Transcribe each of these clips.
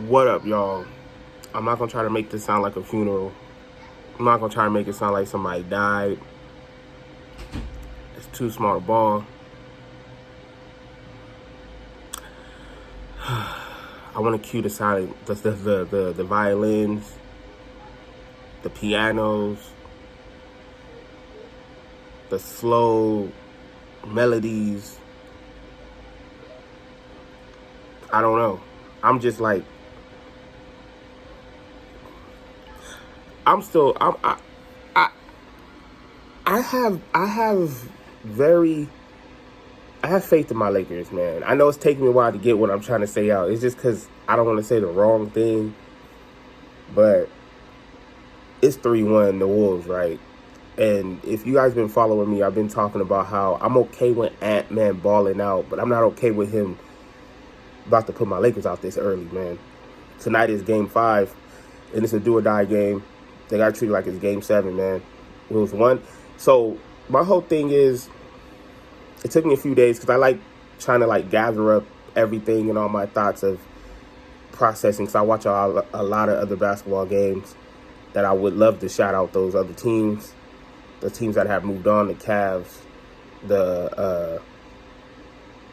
What up, y'all? I'm not gonna try to make this sound like a funeral. I'm not gonna try to make it sound like somebody died. It's too small to ball. I want to cue the silent, the violins, the pianos, the slow melodies. I don't know. I'm just like, I'm still, I have faith in my Lakers, man. I know it's taking me a while to get what I'm trying to say out. It's just because I don't want to say the wrong thing. But it's 3-1, the Wolves, right? And if you guys been following me, I've been talking about how I'm okay with Ant-Man balling out, but I'm not okay with him about to put my Lakers out this early, man. Tonight is Game 5, and it's a do-or-die game. They got to treat it like it's Game 7, man. Wolves won. So my whole thing is, it took me a few days because I like trying to gather up everything and all my thoughts of processing. So I watch a lot of other basketball games that I would love to shout out those other teams, the teams that have moved on, the Cavs, the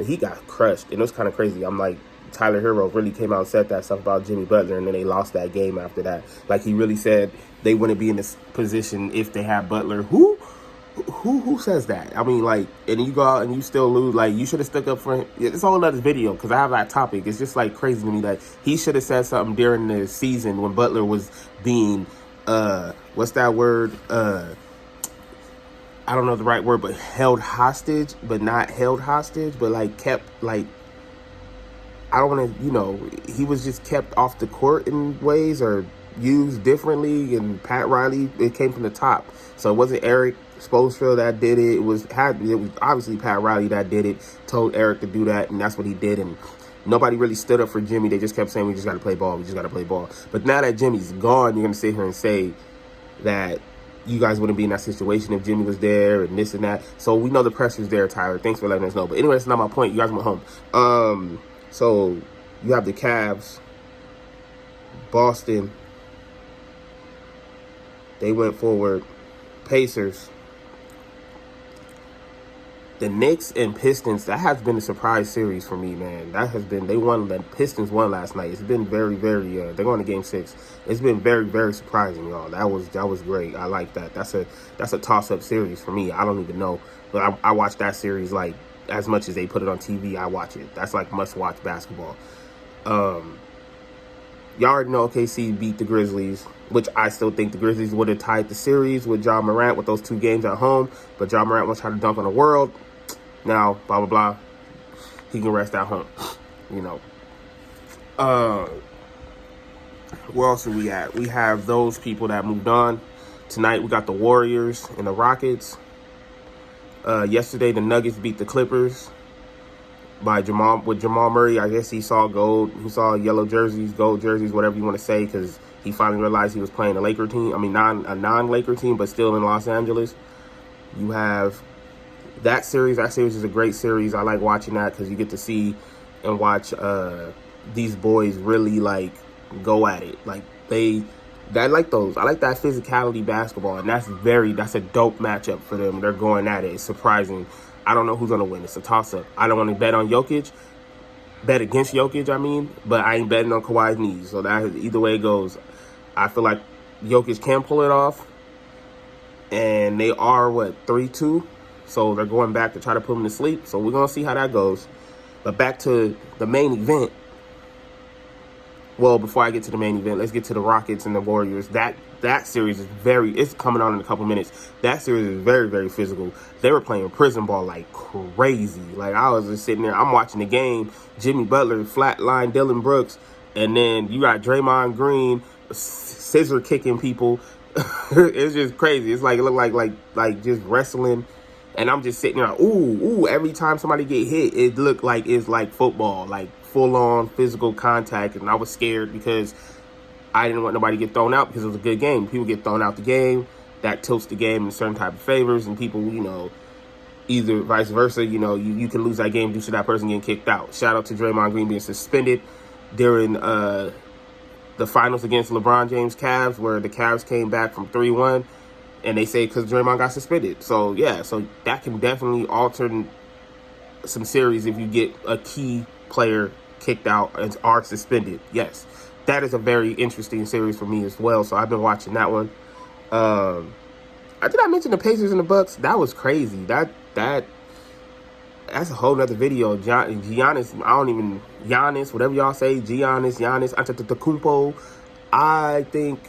Heat got crushed, and it was kind of crazy. I'm like, Tyler Hero really came out and said that stuff about Jimmy Butler, and then they lost that game after that. Like, he really said they wouldn't be in this position if they had Butler. Who says that? I mean, like, and you go out and you still lose. Like, you should have stuck up for him. It's all another video because I have that topic. It's just like crazy to me that he should have said something during the season when Butler was being, what's that word? I don't know the right word, but held hostage, but not held hostage, but kept I don't want to, he was just kept off the court in ways or used differently. And Pat Riley, it came from the top. So it wasn't Eric Spoelstra that did it. It was obviously Pat Riley that did it, told Eric to do that, and that's what he did. And nobody really stood up for Jimmy. They just kept saying, we just got to play ball. We just got to play ball. But now that Jimmy's gone, you're going to sit here and say that you guys wouldn't be in that situation if Jimmy was there and this and that. So we know the pressure's there, Tyler. Thanks for letting us know. But anyway, that's not my point. You guys went home. So you have the Cavs, Boston. They went forward. Pacers. The Knicks and Pistons, that has been a surprise series for me, man. The Pistons won last night. It's been very, very, they're going to Game 6. It's been very, very surprising, y'all. That was great. I like that. That's a toss-up series for me. I don't even know. But I watch that series, as much as they put it on TV, I watch it. That's must-watch basketball. Y'all already know OKC beat the Grizzlies, which I still think the Grizzlies would have tied the series with Ja Morant with those 2 games at home. But Ja Morant wants to try to dunk on the world. Now, blah, blah, blah. He can rest at home. Where else are we at? We have those people that moved on. Tonight, we got the Warriors and the Rockets. Yesterday, the Nuggets beat the Clippers with Jamal Murray. I guess he saw gold. He saw yellow jerseys, gold jerseys, whatever you want to say, because he finally realized he was playing a Laker team. I mean, a non-Laker team, but still in Los Angeles. You have that series. That series is a great series. I like watching that because you get to see and watch these boys really go at it. I like those. I like that physicality basketball, and that's a dope matchup for them. They're going at it. It's surprising. I don't know who's going to win. It's a toss-up. I don't want to bet on Jokic. Bet against Jokic, but I ain't betting on Kawhi's knees. So that either way it goes, I feel like Jokic can pull it off. And they are, 3-2? So they're going back to try to put him to sleep. So we're going to see how that goes. But back to the main event. Well, before I get to the main event, let's get to the Rockets and the Warriors. That series is it's coming on in a couple minutes. That series is very, very physical. They were playing prison ball like crazy. I was just sitting there, I'm watching the game. Jimmy Butler flatline Dylan Brooks, and then you got Draymond Green scissor kicking people. It's just crazy. It's it looked like just wrestling. And I'm just sitting there ooh, every time somebody get hit, it looked like it's like football, full-on physical contact. And I was scared because I didn't want nobody to get thrown out because it was a good game. People get thrown out the game. That tilts the game in certain type of favors. And people, either vice versa, you can lose that game due to that person getting kicked out. Shout out to Draymond Green being suspended during the finals against LeBron James Cavs, where the Cavs came back from 3-1, and they say because Draymond got suspended. So yeah, so that can definitely alter some series if you get a key player kicked out and are suspended. Yes, that is a very interesting series for me as well. So I've been watching that one. Did I mention the Pacers and the Bucks? That was crazy. That's a whole nother video. Giannis, whatever y'all say, Giannis Antetokounmpo. I think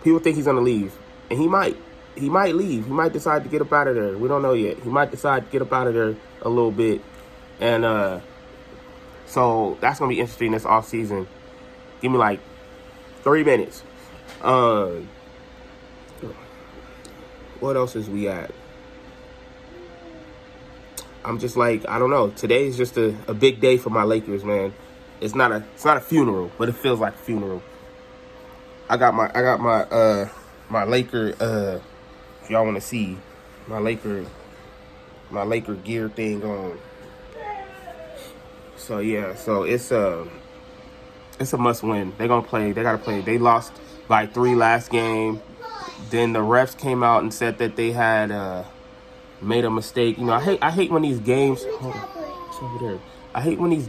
people think he's gonna leave, and he might leave. He might decide to get up out of there. We don't know yet. He might decide to get up out of there a little bit, and so that's gonna be interesting this off season. Give me like 3 minutes. What else is we at? I'm just like, I don't know. Today is just a big day for my Lakers, man. It's not a funeral, but it feels like a funeral. I got my Laker, if y'all want to see my Laker gear thing on. So yeah, so it's a must win. They gotta play. They lost by 3 last game. Then the refs came out and said that they had made a mistake. You know, I hate when these games. Hold on, it's over there. I hate when these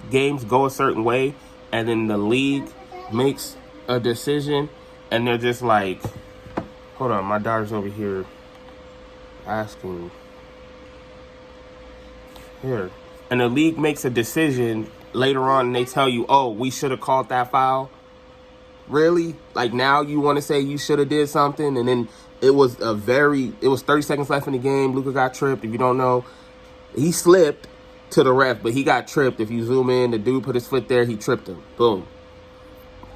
games go a certain way, and then the league makes a decision, and they're just like, hold on, my daughter's over here asking. Here, and the league makes a decision later on, and they tell you, oh, we should have called that foul. Really? Like, now you want to say you should have did something, and then it was 30 seconds left in the game. Luka got tripped. If you don't know, he slipped to the ref, but he got tripped. If you zoom in, the dude put his foot there, he tripped him. Boom.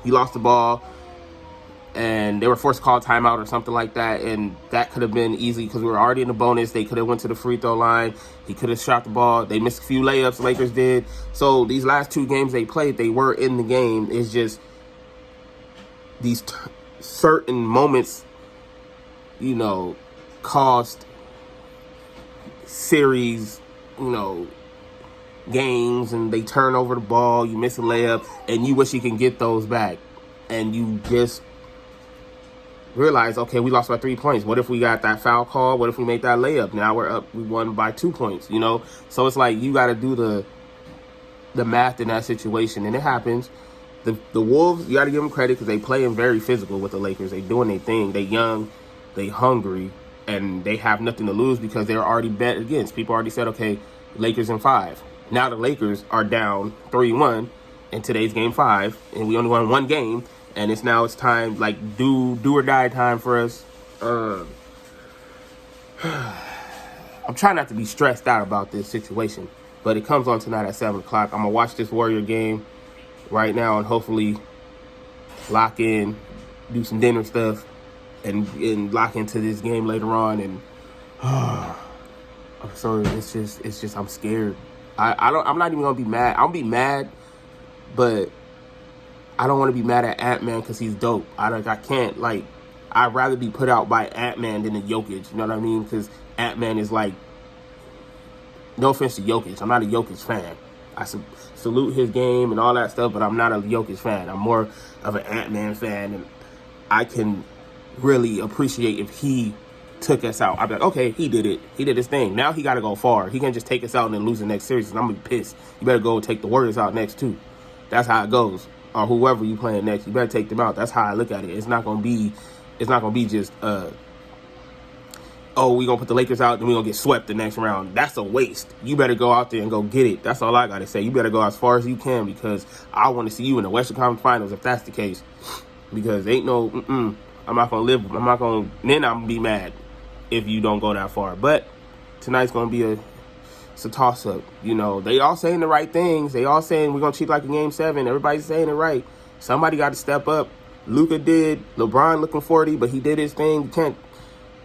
He lost the ball, and they were forced to call a timeout or something like that, and that could have been easy because we were already in the bonus. They could have went to the free throw line. He could have shot the ball. They missed a few layups, the Lakers did. So these last 2 games they played, they were in the game. It's just these certain moments, you know, cost series, you know, games, and they turn over the ball, you miss a layup, and you wish you can get those back. And you just realize, okay, we lost by 3 points. What if we got that foul call? What if we made that layup? Now we're up, we won by 2 points, you know? So it's like you got to do the math in that situation, and it happens. The Wolves, you got to give them credit because they playing very physical with the Lakers. They doing their thing. They young, they hungry, and they have nothing to lose because they're already bet against. People already said, okay, Lakers in 5. Now the Lakers are down 3-1 in today's game 5, and we only won 1 game, and it's time, like, do or die time for us. I'm trying not to be stressed out about this situation, but it comes on tonight at 7 o'clock. I'm going to watch this Warrior game right now and hopefully lock in, do some dinner stuff, and lock into this game later on. And I'm sorry, it's just I'm scared. I'm not even gonna be mad. I'll be mad, but I don't want to be mad at Ant-Man because he's dope. I can't, like, I'd rather be put out by Ant-Man than a Jokic. You know what I mean? Because Ant-Man is like, no offense to Jokic, I'm not a Jokic fan. I salute his game and all that stuff, but I'm not a Jokic fan. I'm more of an Ant-Man fan, and I can really appreciate if he took us out. I'd be like, okay, he did it. He did his thing. Now he got to go far. He can't just take us out and then lose the next series, and I'm going to be pissed. You better go and take the Warriors out next, too. That's how it goes. Or whoever you playing next, you better take them out. That's how I look at it. It's not going to be just, oh, we're going to put the Lakers out, then we're going to get swept the next round. That's a waste. You better go out there and go get it. That's all I got to say. You better go as far as you can because I want to see you in the Western Conference Finals if that's the case. Because ain't no, I'm not going to live. Then I'm going to be mad if you don't go that far. But tonight's going to be it's a toss-up. You know, they all saying the right things. They all saying we're going to cheat like a Game 7. Everybody's saying it right. Somebody got to step up. Luka did. LeBron looking 40, but he did his thing.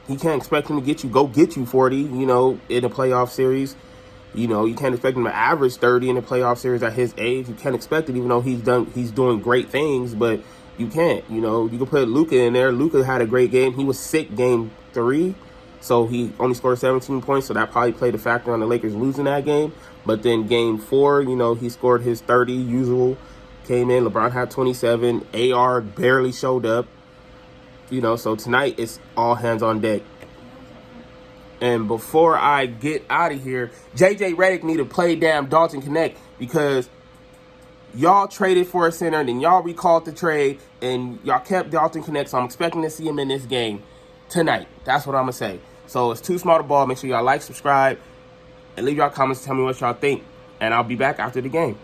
He can't expect him to go get you 40, you know, in a playoff series. You know, you can't expect him to average 30 in a playoff series at his age. You can't expect it, even though he's doing great things, but you can't. You know, you can put Luka in there. Luka had a great game. He was sick game 3, so he only scored 17 points, so that probably played a factor on the Lakers losing that game. But then game 4, you know, he scored his 30 usual. came in. LeBron had 27. AR barely showed up. So tonight it's all hands on deck. And before I get out of here, JJ Redick need to play damn Dalton Knecht, because y'all traded for a center, and then y'all recalled the trade, and y'all kept Dalton Knecht, so I'm expecting to see him in this game tonight. That's what I'm going to say. So it's too small to ball. Make sure y'all like, subscribe, and leave y'all comments. Tell me what y'all think, and I'll be back after the game.